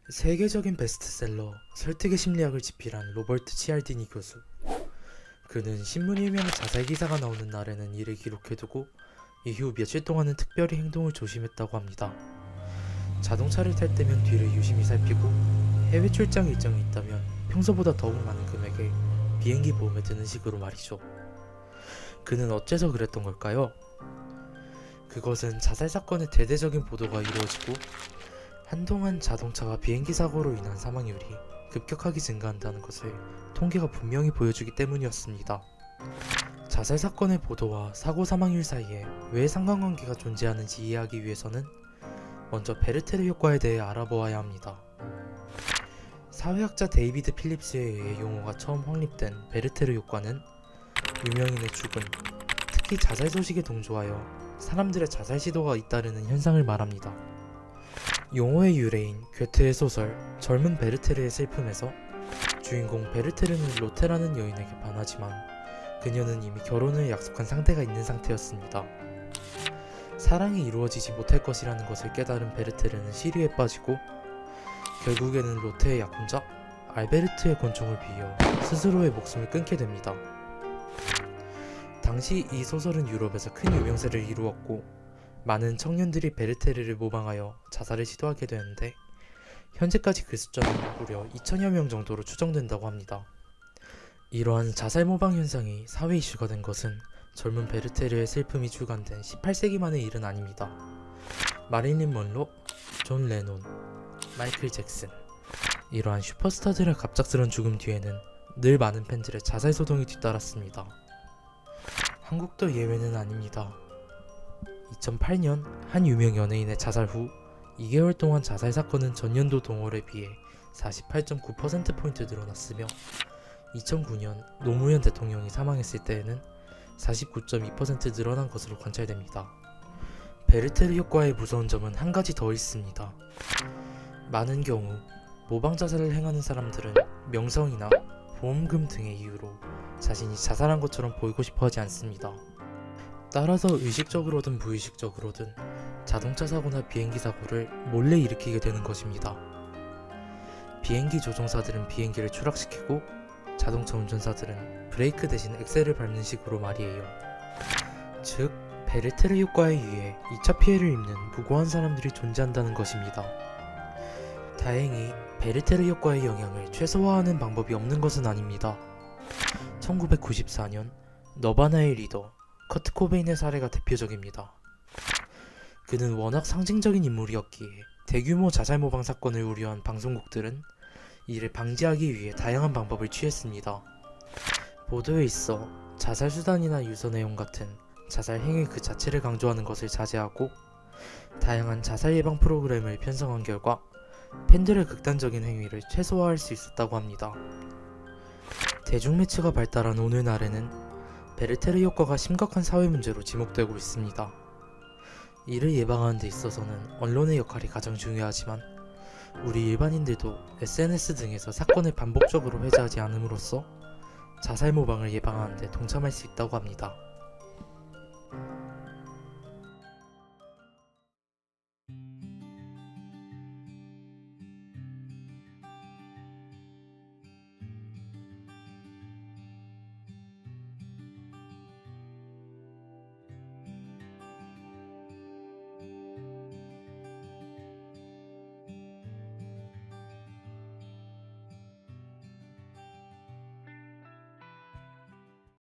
세계적인 베스트셀러 설득의 심리학을 집필한 로버트 치알디니 교수. 그는 신문 일면에 자살 기사가 나오는 날에는 이를 기록해두고 이후 며칠 동안은 특별히 행동을 조심했다고 합니다. 자동차를 탈 때면 뒤를 유심히 살피고 해외 출장 일정이 있다면 평소보다 더욱 많은 금액을 비행기 보험에 드는 식으로 말이죠. 그는 어째서 그랬던 걸까요? 그것은 자살 사건의 대대적인 보도가 이루어지고 한동안 자동차와 비행기 사고로 인한 사망률이 급격하게 증가한다는 것을 통계가 분명히 보여주기 때문이었습니다. 자살 사건의 보도와 사고 사망률 사이에 왜 상관관계가 존재하는지 이해하기 위해서는 먼저 베르테르 효과에 대해 알아보아야 합니다. 사회학자 데이비드 필립스에 의해 용어가 처음 확립된 베르테르 효과는 유명인의 죽음, 특히 자살 소식에 동조하여 사람들의 자살 시도가 잇따르는 현상을 말합니다. 용어의 유래인 괴테의 소설 젊은 베르테르의 슬픔에서 주인공 베르테르는 로테라는 여인에게 반하지만 그녀는 이미 결혼을 약속한 상대가 있는 상태였습니다. 사랑이 이루어지지 못할 것이라는 것을 깨달은 베르테르는 시리에 빠지고 결국에는 로테의 약혼자 알베르트의 권총을 비워 스스로의 목숨을 끊게 됩니다. 당시 이 소설은 유럽에서 큰 유명세를 이루었고 많은 청년들이 베르테르를 모방하여 자살을 시도하게 되는데 현재까지 그 숫자는 무려 2천여 명 정도로 추정된다고 합니다. 이러한 자살 모방 현상이 사회 이슈가 된 것은 젊은 베르테르의 슬픔이 주관된 18세기만의 일은 아닙니다. 마릴린 먼로, 존 레논, 마이클 잭슨, 이러한 슈퍼스타들의 갑작스런 죽음 뒤에는 늘 많은 팬들의 자살 소동이 뒤따랐습니다. 한국도 예외는 아닙니다. 2008년 한 유명 연예인의 자살 후 2개월 동안 자살 사건은 전년도 동월에 비해 48.9%포인트 늘어났으며 2009년 노무현 대통령이 사망했을 때에는 49.2% 늘어난 것으로 관찰됩니다. 베르테르 효과의 무서운 점은 한 가지 더 있습니다. 많은 경우 모방 자살을 행하는 사람들은 명성이나 보험금 등의 이유로 자신이 자살한 것처럼 보이고 싶어 하지 않습니다. 따라서 의식적으로든 무의식적으로든 자동차 사고나 비행기 사고를 몰래 일으키게 되는 것입니다. 비행기 조종사들은 비행기를 추락시키고 자동차 운전사들은 브레이크 대신 엑셀을 밟는 식으로 말이에요. 즉, 베르테르 효과에 의해 2차 피해를 입는 무고한 사람들이 존재한다는 것입니다. 다행히 베르테르 효과의 영향을 최소화하는 방법이 없는 것은 아닙니다. 1994년 너바나의 리더 커트 코베인의 사례가 대표적입니다. 그는 워낙 상징적인 인물이었기에 대규모 자살 모방 사건을 우려한 방송국들은 이를 방지하기 위해 다양한 방법을 취했습니다. 보도에 있어 자살 수단이나 유서 내용 같은 자살 행위 그 자체를 강조하는 것을 자제하고 다양한 자살 예방 프로그램을 편성한 결과 팬들의 극단적인 행위를 최소화할 수 있었다고 합니다. 대중매체가 발달한 오늘날에는 베르테르 효과가 심각한 사회 문제로 지목되고 있습니다. 이를 예방하는 데 있어서는 언론의 역할이 가장 중요하지만 우리 일반인들도 SNS 등에서 사건을 반복적으로 회자하지 않음으로써 자살 모방을 예방하는 데 동참할 수 있다고 합니다.